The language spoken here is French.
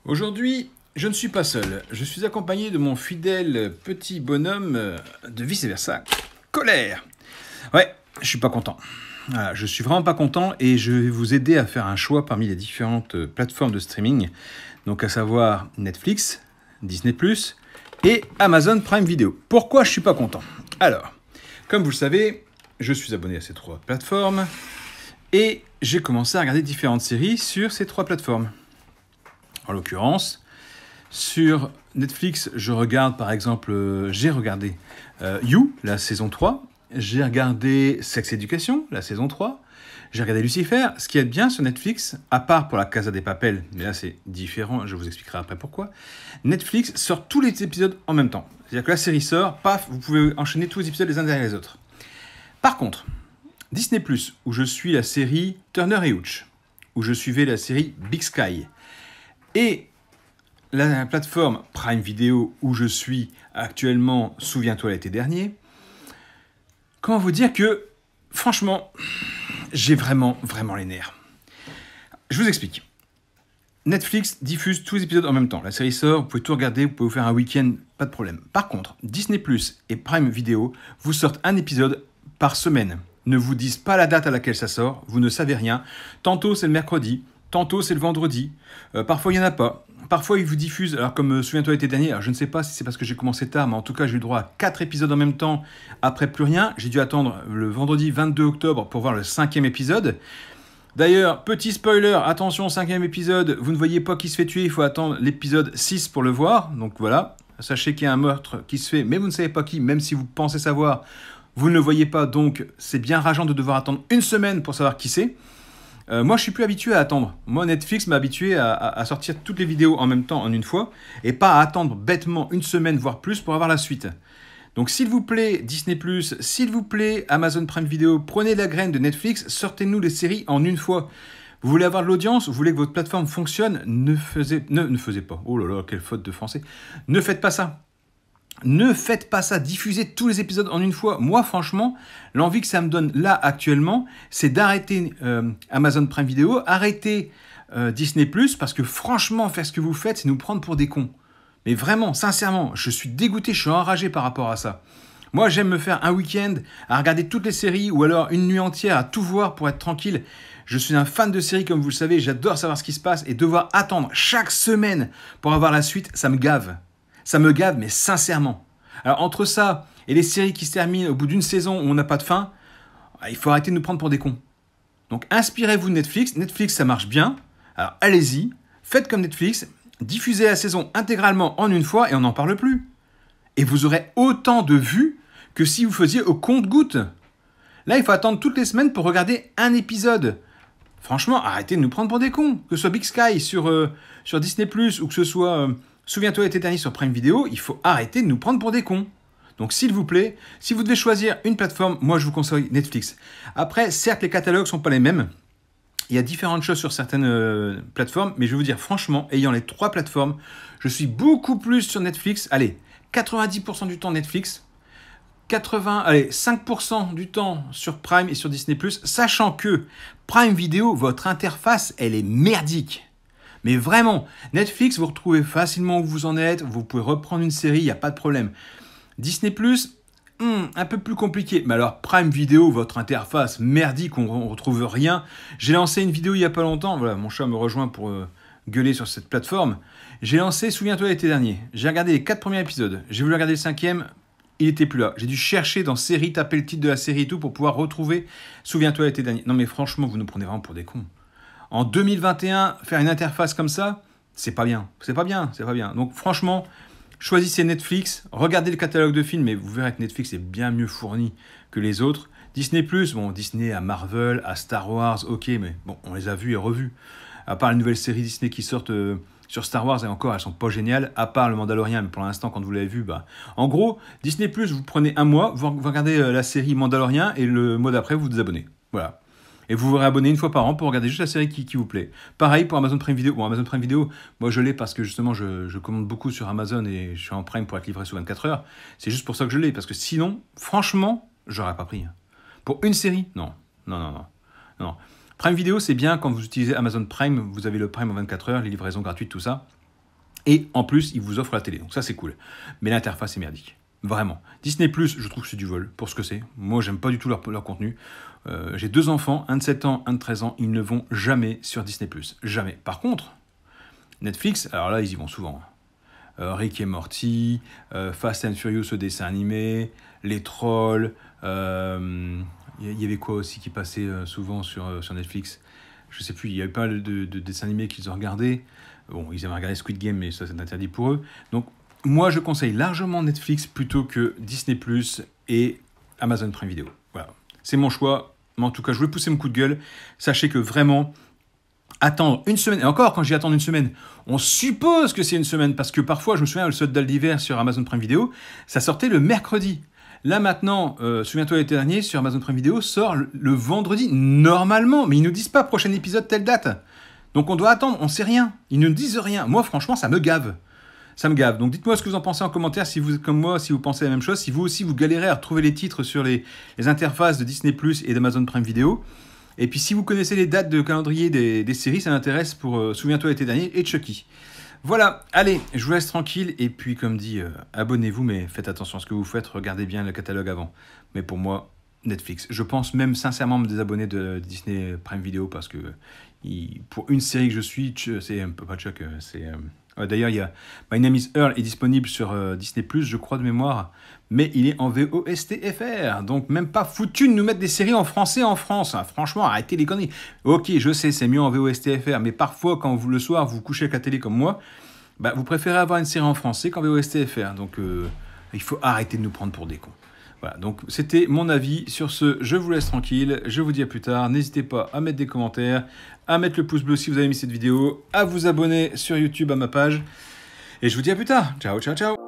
Aujourd'hui, je ne suis pas seul. Je suis accompagné de mon fidèle petit bonhomme de vice-versa, Colère. Ouais, je suis pas content. Voilà, je suis vraiment pas content et je vais vous aider à faire un choix parmi les différentes plateformes de streaming. Donc à savoir Netflix, Disney+, et Amazon Prime Video. Pourquoi je suis pas content? Alors, comme vous le savez, je suis abonné à ces trois plateformes et j'ai commencé à regarder différentes séries sur ces trois plateformes. En l'occurrence, sur Netflix, je regarde par exemple, j'ai regardé You, la saison 3, j'ai regardé Sex Education, la saison 3, j'ai regardé Lucifer. Ce qui est bien sur Netflix, à part pour la Casa de Papel, mais là c'est différent, je vous expliquerai après pourquoi, Netflix sort tous les épisodes en même temps. C'est-à-dire que la série sort, paf, vous pouvez enchaîner tous les épisodes les uns derrière les autres. Par contre, Disney+, où je suis la série Turner et Hooch, où je suivais la série Big Sky, et la plateforme Prime Video où je suis actuellement, souviens-toi l'été dernier, comment vous dire que, franchement, j'ai vraiment les nerfs. Je vous explique. Netflix diffuse tous les épisodes en même temps. La série sort, vous pouvez tout regarder, vous pouvez vous faire un week-end, pas de problème. Par contre, Disney+ et Prime Video vous sortent un épisode par semaine. Ne vous disent pas la date à laquelle ça sort, vous ne savez rien. Tantôt c'est le mercredi, tantôt c'est le vendredi, parfois il n'y en a pas. Parfois ils vous diffusent, alors comme souviens-toi l'été dernier, alors je ne sais pas si c'est parce que j'ai commencé tard, mais en tout cas j'ai eu droit à 4 épisodes en même temps, après plus rien. J'ai dû attendre le vendredi 22 octobre pour voir le 5e épisode. D'ailleurs, petit spoiler, attention, 5e épisode, vous ne voyez pas qui se fait tuer, il faut attendre l'épisode 6 pour le voir. Donc voilà, sachez qu'il y a un meurtre qui se fait, mais vous ne savez pas qui, même si vous pensez savoir, vous ne le voyez pas, donc c'est bien rageant de devoir attendre une semaine pour savoir qui c'est. Moi, je suis plus habitué à attendre. Moi, Netflix m'a habitué à sortir toutes les vidéos en même temps, en une fois, et pas à attendre bêtement une semaine, voire plus, pour avoir la suite. Donc, s'il vous plaît, Disney+, s'il vous plaît, Amazon Prime Video, prenez la graine de Netflix, sortez-nous les séries en une fois. Vous voulez avoir de l'audience, vous voulez que votre plateforme fonctionne, ne faisez pas. Oh là là, quelle faute de français. Ne faites pas ça. Ne faites pas ça, diffusez tous les épisodes en une fois. Moi, franchement, l'envie que ça me donne là, actuellement, c'est d'arrêter Amazon Prime Video, arrêter Disney+, parce que franchement, faire ce que vous faites, c'est nous prendre pour des cons. Mais vraiment, sincèrement, je suis dégoûté, je suis enragé par rapport à ça. Moi, j'aime me faire un week-end à regarder toutes les séries, ou alors une nuit entière à tout voir pour être tranquille. Je suis un fan de séries, comme vous le savez, j'adore savoir ce qui se passe, et devoir attendre chaque semaine pour avoir la suite, ça me gave. Ça me gave, mais sincèrement. Alors, entre ça et les séries qui se terminent au bout d'une saison où on n'a pas de fin, il faut arrêter de nous prendre pour des cons. Donc, inspirez-vous de Netflix. Netflix, ça marche bien. Alors, allez-y. Faites comme Netflix. Diffusez la saison intégralement en une fois et on n'en parle plus. Et vous aurez autant de vues que si vous faisiez au compte-gouttes. Là, il faut attendre toutes les semaines pour regarder un épisode. Franchement, arrêtez de nous prendre pour des cons. Que ce soit Big Sky sur Disney+, ou que ce soit... Souviens-toi l'été dernier sur Prime Video, il faut arrêter de nous prendre pour des cons. Donc s'il vous plaît, si vous devez choisir une plateforme, moi je vous conseille Netflix. Après, certes, les catalogues ne sont pas les mêmes. Il y a différentes choses sur certaines plateformes, mais je vais vous dire franchement, ayant les trois plateformes, je suis beaucoup plus sur Netflix. Allez, 90% du temps Netflix, 5% du temps sur Prime et sur Disney+, sachant que Prime Video, votre interface, elle est merdique. Mais vraiment, Netflix, vous retrouvez facilement où vous en êtes, vous pouvez reprendre une série, il n'y a pas de problème. Disney+, un peu plus compliqué. Mais alors, Prime Video, votre interface merdique, on ne retrouve rien. J'ai lancé une vidéo il n'y a pas longtemps, voilà, mon chat me rejoint pour gueuler sur cette plateforme. J'ai lancé, souviens-toi l'été dernier, j'ai regardé les 4 premiers épisodes, j'ai voulu regarder le 5e, il n'était plus là. J'ai dû chercher dans série, taper le titre de la série et tout pour pouvoir retrouver, souviens-toi l'été dernier. Non mais franchement, vous nous prenez vraiment pour des cons. En 2021, faire une interface comme ça, c'est pas bien. C'est pas bien. Donc franchement, choisissez Netflix, regardez le catalogue de films, mais vous verrez que Netflix est bien mieux fourni que les autres. Disney+, bon, Disney à Marvel, à Star Wars, ok, mais bon, on les a vus et revus. À part les nouvelles séries Disney qui sortent sur Star Wars, et encore, elles sont pas géniales, à part le Mandalorian, mais pour l'instant, quand vous l'avez vu, bah... En gros, Disney+, vous prenez un mois, vous regardez la série Mandalorian, et le mois d'après, vous vous désabonnez. Voilà. Et vous vous réabonnez une fois par an pour regarder juste la série qui vous plaît. Pareil pour Amazon Prime Video. Bon, Amazon Prime Video, moi je l'ai parce que justement je commande beaucoup sur Amazon et je suis en Prime pour être livré sous 24 heures. C'est juste pour ça que je l'ai, parce que sinon, franchement, j'aurais pas pris. Pour une série, non. Prime Video, c'est bien quand vous utilisez Amazon Prime, vous avez le Prime en 24 heures, les livraisons gratuites, tout ça. Et en plus, ils vous offrent la télé. Donc ça, c'est cool. Mais l'interface est merdique. Vraiment. Disney+, je trouve que c'est du vol, pour ce que c'est. Moi, j'aime pas du tout leur contenu. J'ai 2 enfants, un de 7 ans, un de 13 ans. Ils ne vont jamais sur Disney+. Jamais. Par contre, Netflix, alors là, ils y vont souvent. Rick et Morty, Fast and Furious, le dessin animé, les Trolls. Il y avait quoi aussi qui passait souvent sur Netflix? Je sais plus, il y avait pas mal de dessins animés qu'ils ont regardés. Bon, ils avaient regardé Squid Game, mais ça, c'est interdit pour eux. Donc, moi, je conseille largement Netflix plutôt que Disney+, et Amazon Prime Video. Voilà, c'est mon choix. Mais en tout cas, je voulais pousser mon coup de gueule. Sachez que vraiment, attendre une semaine, et encore, quand j'y attends une semaine, on suppose que c'est une semaine, parce que parfois, je me souviens, le soldat d'hiver sur Amazon Prime Video, ça sortait le mercredi. Là maintenant, souviens-toi l'été dernier, sur Amazon Prime Video, sort le vendredi, normalement, mais ils ne nous disent pas prochain épisode, telle date. Donc on doit attendre, on sait rien, ils ne nous disent rien. Moi, franchement, ça me gave. Ça me gave. Donc dites-moi ce que vous en pensez en commentaire, si vous êtes comme moi, si vous pensez la même chose, si vous aussi vous galérez à retrouver les titres sur les interfaces de Disney+, et d'Amazon Prime Video. Et puis si vous connaissez les dates de calendrier des séries, ça m'intéresse pour Souviens-toi l'été dernier et Chucky. Voilà, allez, je vous laisse tranquille, et puis comme dit, abonnez-vous, mais faites attention à ce que vous faites, regardez bien le catalogue avant. Mais pour moi, Netflix. Je pense même sincèrement me désabonner de Disney Prime Video, parce que pour une série que je suis, c'est pas Chuck, c'est... D'ailleurs, il y a My Name is Earl est disponible sur Disney+, je crois de mémoire, mais il est en VOSTFR, donc même pas foutu de nous mettre des séries en français en France. Hein. Franchement, arrêtez les conneries. Ok, je sais, c'est mieux en VOSTFR, mais parfois, quand vous le soir, vous couchez avec la télé comme moi, bah, vous préférez avoir une série en français qu'en VOSTFR. Donc, il faut arrêter de nous prendre pour des cons. Voilà, donc c'était mon avis. Sur ce, je vous laisse tranquille. Je vous dis à plus tard. N'hésitez pas à mettre des commentaires, à mettre le pouce bleu si vous avez aimé cette vidéo, à vous abonner sur YouTube à ma page. Et je vous dis à plus tard. Ciao, ciao, ciao.